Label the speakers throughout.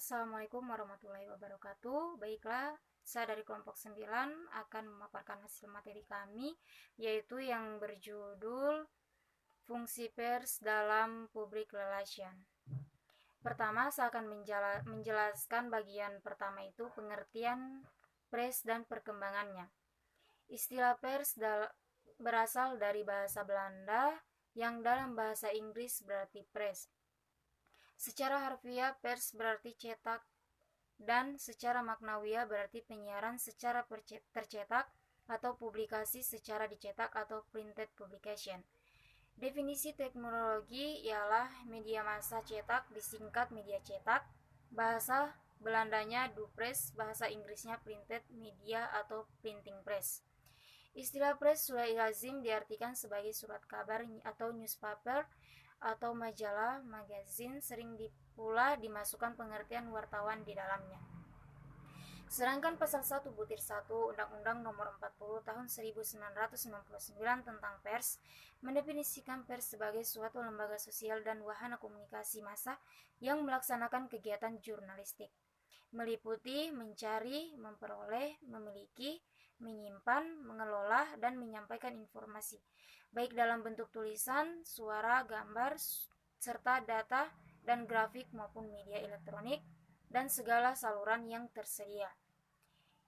Speaker 1: Assalamualaikum warahmatullahi wabarakatuh. Baiklah, saya dari kelompok 9 akan memaparkan hasil materi kami, yaitu yang berjudul Fungsi Pers dalam Public Relation. Pertama, saya akan menjelaskan bagian pertama, itu pengertian pers dan perkembangannya. Istilah pers berasal dari bahasa Belanda yang dalam bahasa Inggris berarti press. Secara harfiah, pers berarti cetak, dan secara maknawiah berarti penyiaran secara tercetak atau publikasi secara dicetak atau printed publication. Definisi teknologi ialah media massa cetak, disingkat media cetak. Bahasa Belandanya dopress, bahasa Inggrisnya printed media atau printing press. Istilah press sudah lazim diartikan sebagai surat kabar atau newspaper atau majalah, magazine, sering pula dimasukkan pengertian wartawan di dalamnya. Sedangkan pasal 1 butir 1 Undang-Undang Nomor 40 Tahun 1999 tentang pers mendefinisikan pers sebagai suatu lembaga sosial dan wahana komunikasi massa yang melaksanakan kegiatan jurnalistik, meliputi mencari, memperoleh, memiliki, menyimpan, mengelola, dan menyampaikan informasi, baik dalam bentuk tulisan, suara, gambar, serta data dan grafik maupun media elektronik, dan segala saluran yang tersedia.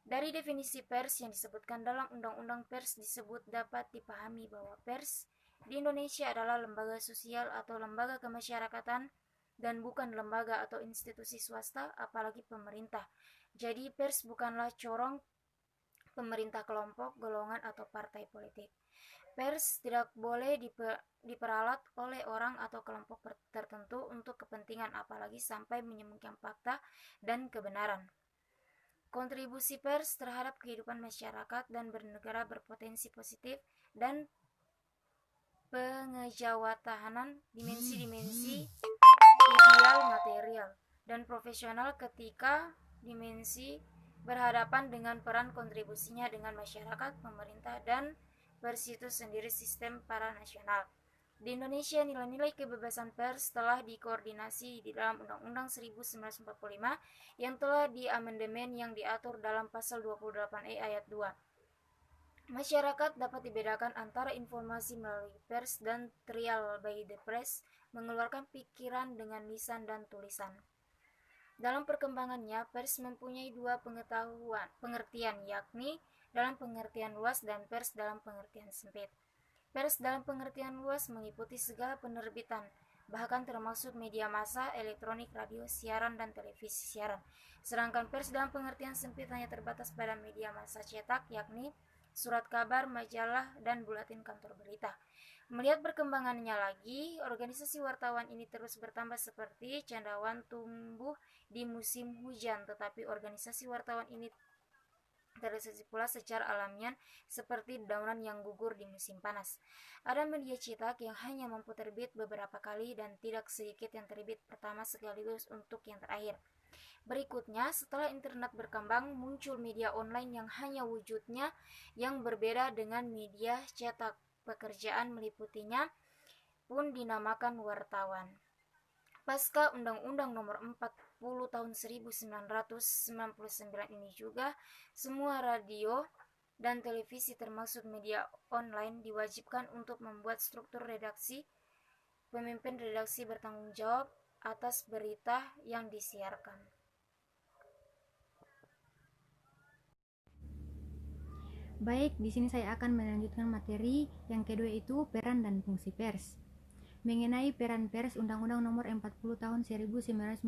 Speaker 1: Dari definisi pers yang disebutkan dalam Undang-Undang Pers disebut dapat dipahami bahwa pers di Indonesia adalah lembaga sosial atau lembaga kemasyarakatan dan bukan lembaga atau institusi swasta, apalagi pemerintah. Jadi pers bukanlah corong pemerintah, kelompok, golongan, atau partai politik. Pers tidak boleh diperalat oleh orang atau kelompok tertentu untuk kepentingan, apalagi sampai menyembunyikan fakta dan kebenaran. Kontribusi pers terhadap kehidupan masyarakat dan bernegara berpotensi positif dan pengejawatahanan dimensi-dimensi ideal, material, dan profesional ketika dimensi berhadapan dengan peran kontribusinya dengan masyarakat, pemerintah, dan pers itu sendiri sistem paranasional. Di Indonesia, nilai-nilai kebebasan pers telah dikoordinasi di dalam Undang-Undang 1945 yang telah diamandemen yang diatur dalam pasal 28E ayat 2. Masyarakat dapat dibedakan antara informasi melalui pers dan trial by the press, mengeluarkan pikiran dengan lisan dan tulisan. Dalam perkembangannya, pers mempunyai dua pengertian, yakni dalam pengertian luas dan pers dalam pengertian sempit. Pers dalam pengertian luas meliputi segala penerbitan, bahkan termasuk media massa, elektronik, radio, siaran, dan televisi siaran. Sedangkan pers dalam pengertian sempit hanya terbatas pada media massa cetak, yakni surat kabar, majalah, dan buletin kantor berita. Melihat perkembangannya lagi, organisasi wartawan ini terus bertambah seperti cendawan tumbuh di musim hujan, tetapi organisasi wartawan ini terrealisasi pula secara alamiah seperti daunan yang gugur di musim panas. Ada media cetak yang hanya mampu terbit beberapa kali dan tidak sedikit yang terbit pertama sekaligus untuk yang terakhir. Berikutnya, setelah internet berkembang, muncul media online yang hanya wujudnya yang berbeda dengan media cetak. Pekerjaan meliputinya pun dinamakan wartawan. Pasca Undang-Undang Nomor 40 Tahun 1999 ini juga, semua radio dan televisi termasuk media online diwajibkan untuk membuat struktur redaksi. Pemimpin redaksi bertanggung jawab atas berita yang disiarkan.
Speaker 2: Baik, di sini saya akan melanjutkan materi yang kedua, itu peran dan fungsi pers. Mengenai peran pers, Undang-Undang Nomor 40 Tahun 1999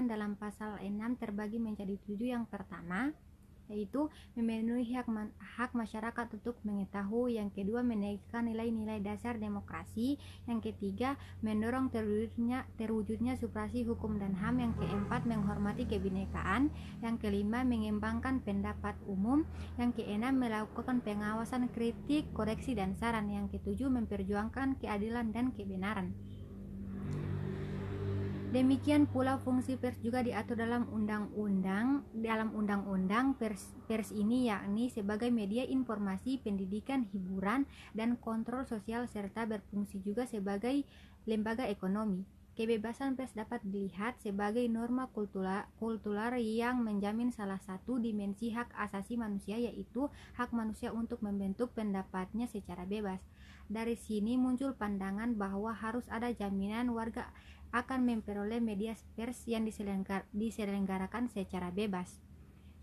Speaker 2: dalam pasal 6 terbagi menjadi 7. Yang pertama, yaitu memenuhi hak masyarakat untuk mengetahui. Yang kedua, menaikkan nilai-nilai dasar demokrasi. Yang ketiga, mendorong terwujudnya suprasi hukum dan HAM. Yang keempat, menghormati kebinekaan. Yang kelima, mengembangkan pendapat umum. Yang keenam, melakukan pengawasan, kritik, koreksi, dan saran. Yang ketujuh, memperjuangkan keadilan dan kebenaran. Demikian pula fungsi pers juga diatur dalam undang-undang. Pers ini yakni sebagai media informasi, pendidikan, hiburan, dan kontrol sosial serta berfungsi juga sebagai lembaga ekonomi. Kebebasan pers dapat dilihat sebagai norma kultural yang menjamin salah satu dimensi hak asasi manusia, yaitu hak manusia untuk membentuk pendapatnya secara bebas. Dari sini muncul pandangan bahwa harus ada jaminan warga akan memperoleh media pers yang diselenggarakan secara bebas.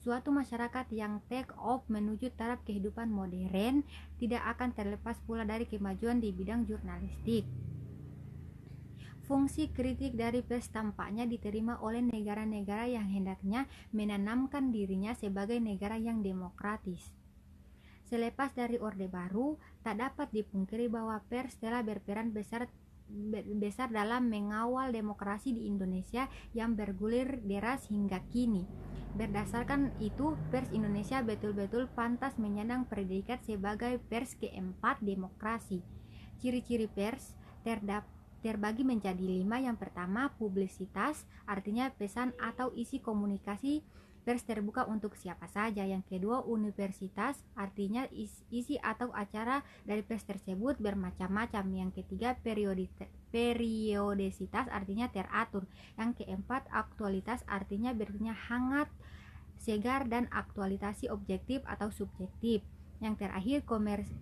Speaker 2: Suatu masyarakat yang take off menuju taraf kehidupan modern tidak akan terlepas pula dari kemajuan di bidang jurnalistik. Fungsi kritik dari pers tampaknya diterima oleh negara-negara yang hendaknya menanamkan dirinya sebagai negara yang demokratis. Selepas dari Orde Baru, tak dapat dipungkiri bahwa pers telah berperan besar dalam mengawal demokrasi di Indonesia yang bergulir deras hingga kini. Berdasarkan itu, pers Indonesia betul-betul pantas menyandang predikat sebagai pers keempat demokrasi. Ciri-ciri pers terbagi menjadi 5. Yang pertama, publisitas, artinya pesan atau isi komunikasi pers terbuka untuk siapa saja. Yang kedua, universitas, artinya isi atau acara dari pers tersebut bermacam-macam. Yang ketiga, periodisitas, artinya teratur. Yang keempat, aktualitas, artinya berarti hangat, segar, dan aktualisasi objektif atau subjektif. Yang terakhir,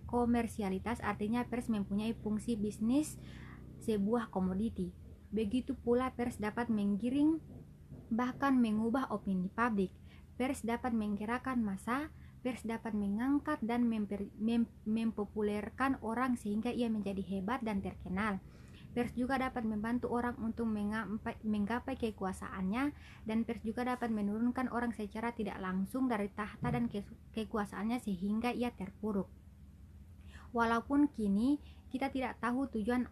Speaker 2: komersialitas, artinya pers mempunyai fungsi bisnis sebuah komoditi. Begitu pula pers dapat menggiring bahkan mengubah opini publik. Pers dapat menggerakkan massa, pers dapat mengangkat dan mempopulerkan orang sehingga ia menjadi hebat dan terkenal. Pers juga dapat membantu orang untuk menggapai kekuasaannya, dan pers juga dapat menurunkan orang secara tidak langsung dari tahta dan kekuasaannya sehingga ia terpuruk. Walaupun kini kita tidak tahu tujuan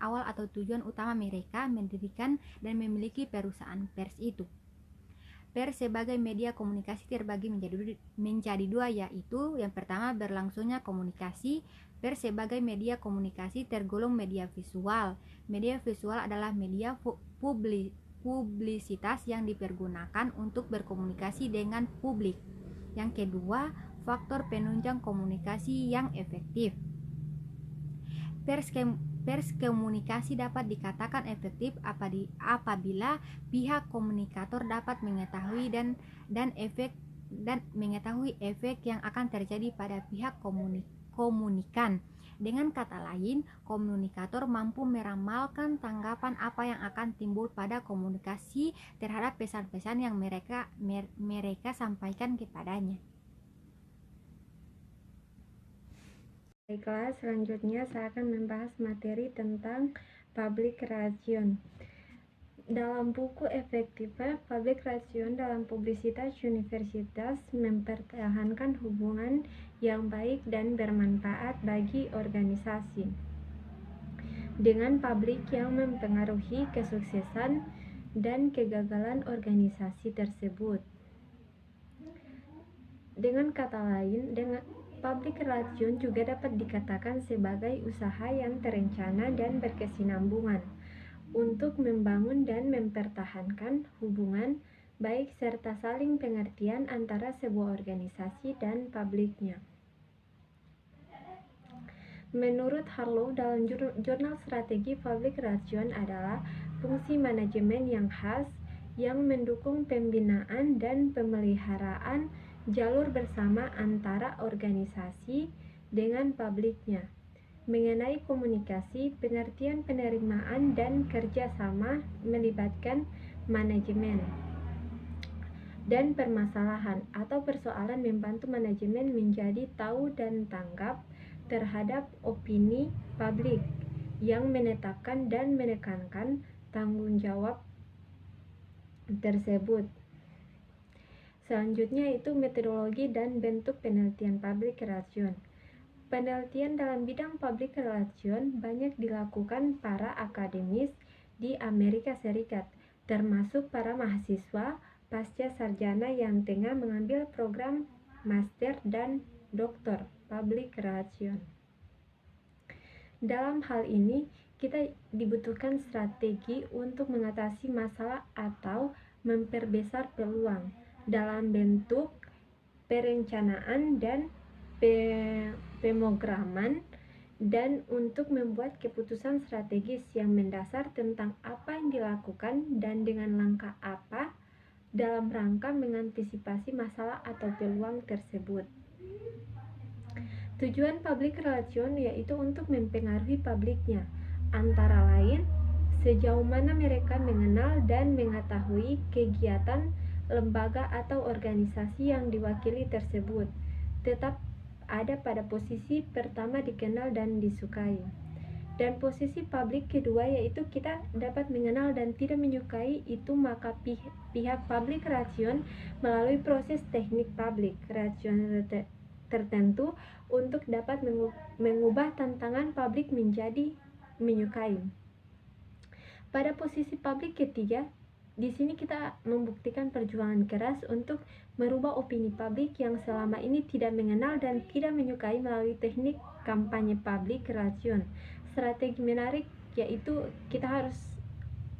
Speaker 2: awal atau tujuan utama mereka mendirikan dan memiliki perusahaan pers itu. Pers sebagai media komunikasi terbagi menjadi 2, yaitu yang pertama, berlangsungnya komunikasi. Pers sebagai media komunikasi tergolong media visual. Media visual adalah media publisitas yang dipergunakan untuk berkomunikasi dengan publik. Yang kedua, faktor penunjang komunikasi yang efektif. Pers komunikasi dapat dikatakan efektif apabila pihak komunikator dapat mengetahui mengetahui efek yang akan terjadi pada pihak komunikan. Dengan kata lain, komunikator mampu meramalkan tanggapan apa yang akan timbul pada komunikasi terhadap pesan-pesan yang mereka sampaikan kepadanya.
Speaker 3: Baiklah, selanjutnya saya akan membahas materi tentang public relation. Dalam buku Efektiva Public Relation dalam Publisitas Universitas mempertahankan hubungan yang baik dan bermanfaat bagi organisasi dengan publik yang mempengaruhi kesuksesan dan kegagalan organisasi tersebut. Dengan kata lain, public relation juga dapat dikatakan sebagai usaha yang terencana dan berkesinambungan untuk membangun dan mempertahankan hubungan baik serta saling pengertian antara sebuah organisasi dan publiknya. Menurut Harlow, dalam jurnal strategi public relation adalah fungsi manajemen yang khas yang mendukung pembinaan dan pemeliharaan jalur bersama antara organisasi dengan publiknya. Mengenai komunikasi, pengertian penerimaan dan kerjasama melibatkan manajemen dan permasalahan atau persoalan membantu manajemen menjadi tahu dan tanggap terhadap opini publik yang menetapkan dan menekankan tanggung jawab tersebut. Selanjutnya itu metodologi dan bentuk penelitian public relation. Penelitian dalam bidang public relation banyak dilakukan para akademis di Amerika Serikat, termasuk para mahasiswa pasca sarjana yang tengah mengambil program master dan doktor public relation. Dalam hal ini, kita dibutuhkan strategi untuk mengatasi masalah atau memperbesar peluang dalam bentuk perencanaan dan pemrograman dan untuk membuat keputusan strategis yang mendasar tentang apa yang dilakukan dan dengan langkah apa dalam rangka mengantisipasi masalah atau peluang tersebut. Tujuan public relation yaitu untuk mempengaruhi publiknya, antara lain sejauh mana mereka mengenal dan mengetahui kegiatan lembaga atau organisasi yang diwakili tersebut, tetap ada pada posisi pertama dikenal dan disukai. Dan posisi publik kedua yaitu kita dapat mengenal dan tidak menyukai itu, maka pihak public relation melalui proses teknik public relation tertentu untuk dapat mengubah tantangan publik menjadi menyukai. Pada posisi publik ketiga, di sini kita membuktikan perjuangan keras untuk merubah opini publik yang selama ini tidak mengenal dan tidak menyukai melalui teknik kampanye public relation. Strategi menarik yaitu kita harus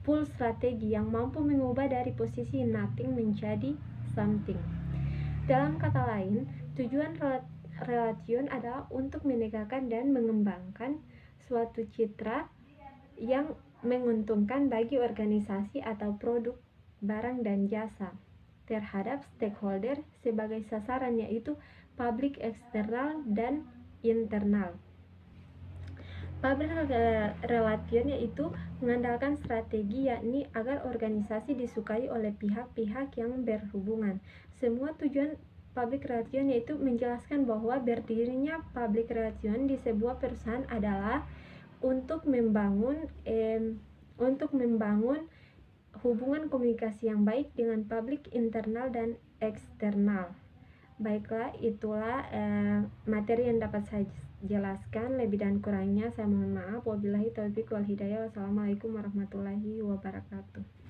Speaker 3: full strategi yang mampu mengubah dari posisi nothing menjadi something. Dalam kata lain, tujuan relation adalah untuk menegakkan dan mengembangkan suatu citra yang menguntungkan bagi organisasi atau produk, barang dan jasa terhadap stakeholder sebagai sasaran, yaitu publik eksternal dan internal. Public relation yaitu mengandalkan strategi yakni agar organisasi disukai oleh pihak-pihak yang berhubungan. Semua tujuan public relation yaitu menjelaskan bahwa berdirinya public relation di sebuah perusahaan adalah untuk membangun hubungan komunikasi yang baik dengan publik internal dan eksternal. Baiklah, itulah materi yang dapat saya jelaskan. Lebih dan kurangnya saya mohon maaf. Wabillahi taufiq wal hidayah. Wassalamualaikum warahmatullahi wabarakatuh.